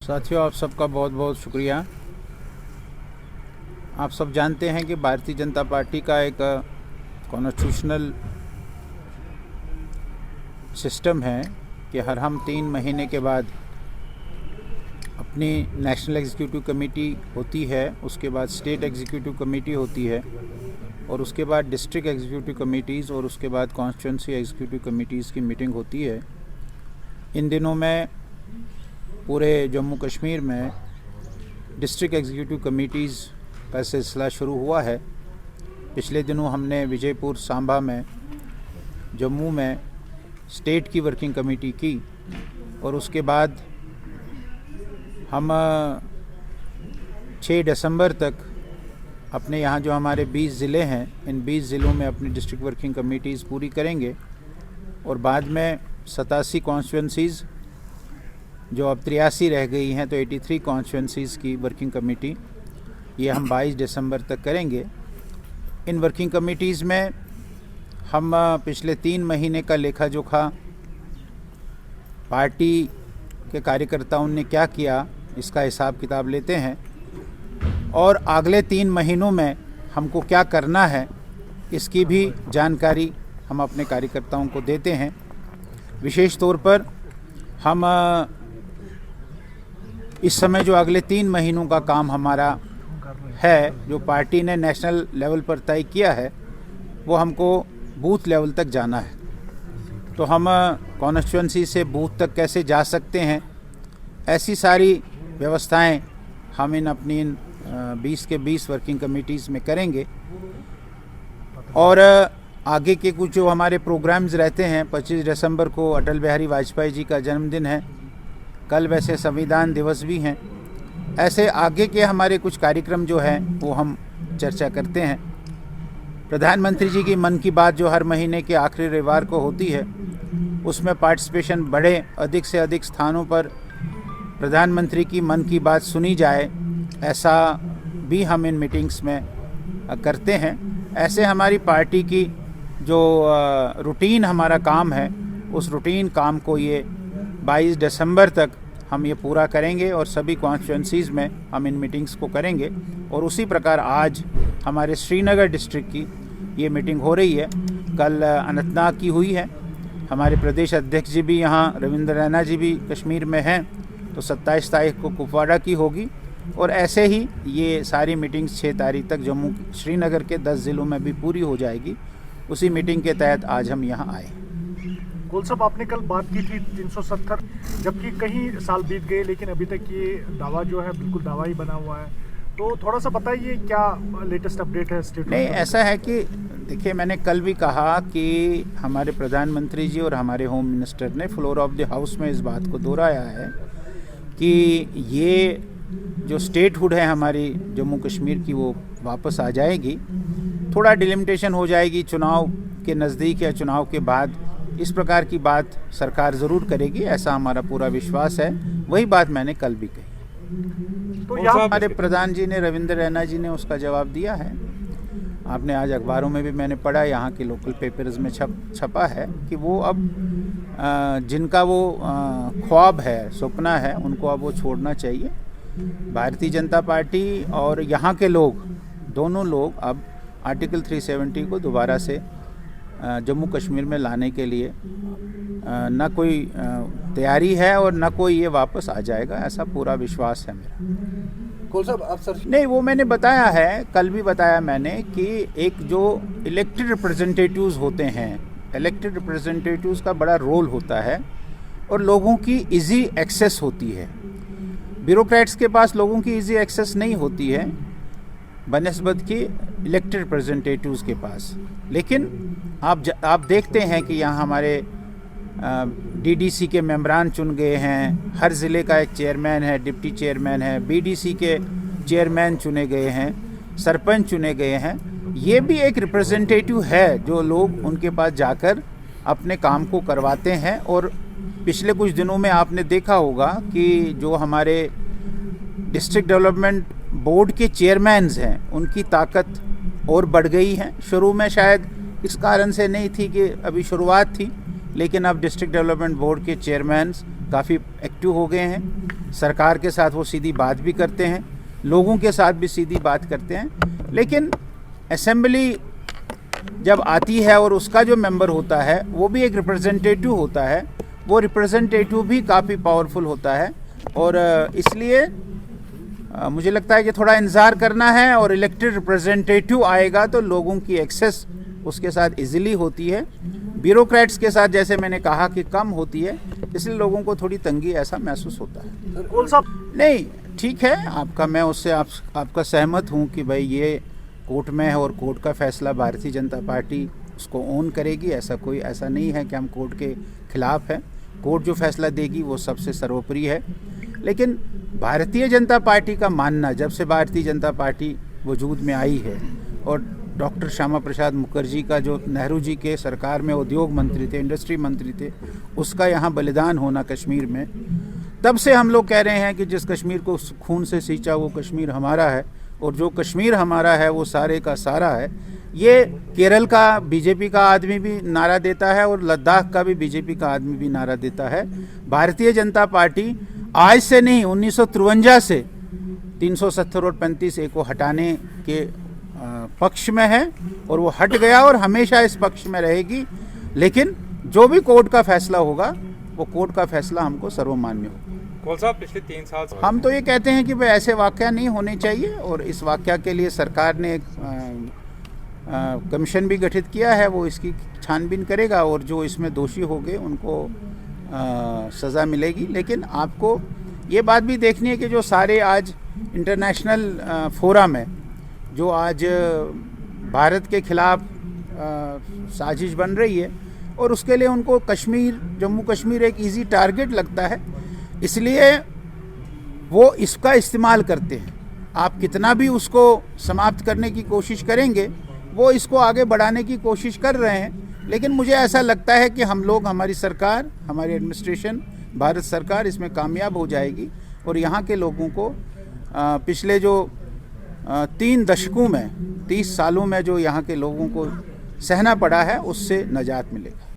साथियों, आप सबका बहुत बहुत शुक्रिया। आप सब जानते हैं कि भारतीय जनता पार्टी का एक कॉन्स्टिट्यूशनल सिस्टम है कि हम 3 महीने के बाद अपनी नेशनल एग्जीक्यूटिव कमेटी होती है, उसके बाद स्टेट एग्जीक्यूटिव कमेटी होती है और उसके बाद डिस्ट्रिक्ट एग्जीक्यूटिव कमेटीज़ और उसके बाद कॉन्स्टिट्यूंसी एग्जीक्यूटिव कमेटीज़ की मीटिंग होती है। इन दिनों में पूरे जम्मू कश्मीर में डिस्ट्रिक्ट एग्जीक्यूटिव कमेटीज़ का सिलसिला शुरू हुआ है। पिछले दिनों हमने विजयपुर, सांबा में, जम्मू में स्टेट की वर्किंग कमेटी की और उसके बाद हम 6 दिसंबर तक अपने यहाँ जो हमारे 20 ज़िले हैं, इन 20 ज़िलों में अपनी डिस्ट्रिक्ट वर्किंग कमेटीज़ पूरी करेंगे और बाद में 87 कॉन्स्टिट्यूंसीज़ जो अब 83 रह गई हैं, तो 83 कॉन्स्टिट्यूंसीज़ की वर्किंग कमेटी ये हम 22 दिसंबर तक करेंगे। इन वर्किंग कमेटीज़ में हम पिछले 3 महीने का लेखा जोखा, पार्टी के कार्यकर्ताओं ने क्या किया, इसका हिसाब किताब लेते हैं और अगले 3 महीनों में हमको क्या करना है इसकी भी जानकारी हम अपने कार्यकर्ताओं को देते हैं। विशेष तौर पर हम इस समय जो अगले 3 महीनों का काम हमारा है, जो पार्टी ने नेशनल लेवल पर तय किया है, वो हमको बूथ लेवल तक जाना है। तो हम कॉन्स्टिट्यूंसी से बूथ तक कैसे जा सकते हैं, ऐसी सारी व्यवस्थाएं हम अपनी 20 के 20 वर्किंग कमेटीज़ में करेंगे। और आगे के कुछ जो हमारे प्रोग्राम्स रहते हैं, 25 दिसंबर को अटल बिहारी वाजपेयी जी का जन्मदिन है, कल वैसे संविधान दिवस भी हैं। ऐसे आगे के हमारे कुछ कार्यक्रम जो हैं वो हम चर्चा करते हैं। प्रधानमंत्री जी की मन की बात जो हर महीने के आखिरी रविवार को होती है, उसमें पार्टिसिपेशन बढ़े, अधिक से अधिक स्थानों पर प्रधानमंत्री की मन की बात सुनी जाए, ऐसा भी हम इन मीटिंग्स में करते हैं। ऐसे हमारी पार्टी की जो रूटीन हमारा काम है, उस रूटीन काम को ये 22 दिसंबर तक हम ये पूरा करेंगे और सभी कॉन्स्टिट्यूंसीज़ में हम इन मीटिंग्स को करेंगे। और उसी प्रकार आज हमारे श्रीनगर डिस्ट्रिक्ट की ये मीटिंग हो रही है, कल अनंतनाग की हुई है। हमारे प्रदेश अध्यक्ष जी भी यहाँ, रविंद्र रैना जी भी कश्मीर में हैं, तो 27 तारीख को कुपवाड़ा की होगी। और ऐसे ही ये सारी मीटिंग्स 6 तारीख तक जम्मू श्रीनगर के 10 ज़िलों में भी पूरी हो जाएगी। उसी मीटिंग के तहत आज हम यहाँ आए। गोल साहब, आपने कल बात की थी 370, जबकि कई साल बीत गए लेकिन अभी तक ये दावा जो है बिल्कुल दावा ही बना हुआ है। तो थोड़ा सा बताइए क्या लेटेस्ट अपडेट है स्टेट? नहीं, ऐसा है कि देखिए, मैंने कल भी कहा कि हमारे प्रधानमंत्री जी और हमारे होम मिनिस्टर ने फ्लोर ऑफ द हाउस में इस बात को दोहराया है कि ये जो स्टेटहुड है हमारी जम्मू कश्मीर की, वो वापस आ जाएगी। थोड़ा डिलिमिटेशन हो जाएगी चुनाव के नज़दीक या चुनाव के बाद, इस प्रकार की बात सरकार ज़रूर करेगी, ऐसा हमारा पूरा विश्वास है। वही बात मैंने कल भी कही। तो यहाँ हमारे प्रधान जी ने, रविंद्र रैना जी ने उसका जवाब दिया है। आपने आज अखबारों में भी मैंने पढ़ा, यहाँ के लोकल पेपर्स में छपा है कि वो अब जिनका वो ख्वाब है, सपना है, उनको अब वो छोड़ना चाहिए। भारतीय जनता पार्टी और यहाँ के लोग, दोनों लोग अब आर्टिकल 370 को दोबारा से जम्मू कश्मीर में लाने के लिए ना कोई तैयारी है और ना कोई ये वापस आ जाएगा, ऐसा पूरा विश्वास है मेरा। कौन साहब, आप सर? नहीं, वो मैंने बताया है, कल भी बताया मैंने कि एक जो इलेक्टेड रिप्रेजेंटेटिव्स होते हैं, इलेक्टेड रिप्रेजेंटेटिव्स का बड़ा रोल होता है और लोगों की इजी एक्सेस होती है। ब्यूरोक्रेट्स के पास लोगों की इजी एक्सेस नहीं होती है बनिस्बत की इलेक्टेड रिप्रेजेंटेटिव्स के पास। लेकिन आप देखते हैं कि यहाँ हमारे डीडीसी के मेंबरान चुन गए हैं, हर ज़िले का एक चेयरमैन है, डिप्टी चेयरमैन है, बीडीसी के चेयरमैन चुने गए हैं, सरपंच चुने गए हैं। ये भी एक रिप्रेजेंटेटिव है जो लोग उनके पास जाकर अपने काम को करवाते हैं। और पिछले कुछ दिनों में आपने देखा होगा कि जो हमारे डिस्ट्रिक्ट डेवलपमेंट बोर्ड के चेयरमैन्स हैं, उनकी ताकत और बढ़ गई है। शुरू में शायद इस कारण से नहीं थी कि अभी शुरुआत थी, लेकिन अब डिस्ट्रिक्ट डेवलपमेंट बोर्ड के चेयरमैन्स काफ़ी एक्टिव हो गए हैं। सरकार के साथ वो सीधी बात भी करते हैं, लोगों के साथ भी सीधी बात करते हैं। लेकिन असेंबली जब आती है और उसका जो मेंबर होता है वो भी एक रिप्रेजेंटेटिव होता है, वो रिप्रेजेंटेटिव भी काफ़ी पावरफुल होता है। और इसलिए मुझे लगता है कि थोड़ा इंतज़ार करना है, और इलेक्टेड रिप्रेजेंटेटिव आएगा तो लोगों की एक्सेस उसके साथ इजीली होती है। ब्यूरोक्रेट्स के साथ जैसे मैंने कहा कि कम होती है, इसलिए लोगों को थोड़ी तंगी ऐसा महसूस होता है। कौन साहब नहीं, ठीक है आपका, मैं उससे आपका सहमत हूँ कि भाई ये कोर्ट में है और कोर्ट का फैसला भारतीय जनता पार्टी उसको ओन करेगी। ऐसा नहीं है कि हम कोर्ट के खिलाफ हैं। कोर्ट जो फैसला देगी वो सबसे सर्वोपरि है। लेकिन भारतीय जनता पार्टी का मानना, जब से भारतीय जनता पार्टी वजूद में आई है और डॉक्टर श्यामा प्रसाद मुखर्जी का जो नेहरू जी के सरकार में उद्योग मंत्री थे, इंडस्ट्री मंत्री थे, उसका यहाँ बलिदान होना कश्मीर में, तब से हम लोग कह रहे हैं कि जिस कश्मीर को खून से सींचा वो कश्मीर हमारा है, और जो कश्मीर हमारा है वो सारे का सारा है। ये केरल का बीजेपी का आदमी भी नारा देता है और लद्दाख का भी बीजेपी का आदमी भी नारा देता है। भारतीय जनता पार्टी आज से नहीं, 1953 से 370 और 35A को हटाने के पक्ष में है, और वो हट गया और हमेशा इस पक्ष में रहेगी। लेकिन जो भी कोर्ट का फैसला होगा वो कोर्ट का फैसला हमको सर्वमान्य होगा। कौल साहब, पिछले 3 साल से हम तो ये कहते हैं कि भाई ऐसे वाक़या नहीं होने चाहिए, और इस वाक़या के लिए सरकार ने एक कमीशन भी गठित किया है, वो इसकी छानबीन करेगा और जो इसमें दोषी होंगे उनको सज़ा मिलेगी। लेकिन आपको ये बात भी देखनी है कि जो सारे आज इंटरनेशनल फोरम है, जो आज भारत के खिलाफ साजिश बन रही है, और उसके लिए उनको जम्मू कश्मीर एक इजी टारगेट लगता है, इसलिए वो इसका इस्तेमाल करते हैं। आप कितना भी उसको समाप्त करने की कोशिश करेंगे, वो इसको आगे बढ़ाने की कोशिश कर रहे हैं। लेकिन मुझे ऐसा लगता है कि हम लोग, हमारी सरकार, हमारी एडमिनिस्ट्रेशन, भारत सरकार इसमें कामयाब हो जाएगी, और यहाँ के लोगों को पिछले जो 3 दशकों में, 30 सालों में जो यहाँ के लोगों को सहना पड़ा है, उससे निजात मिलेगा।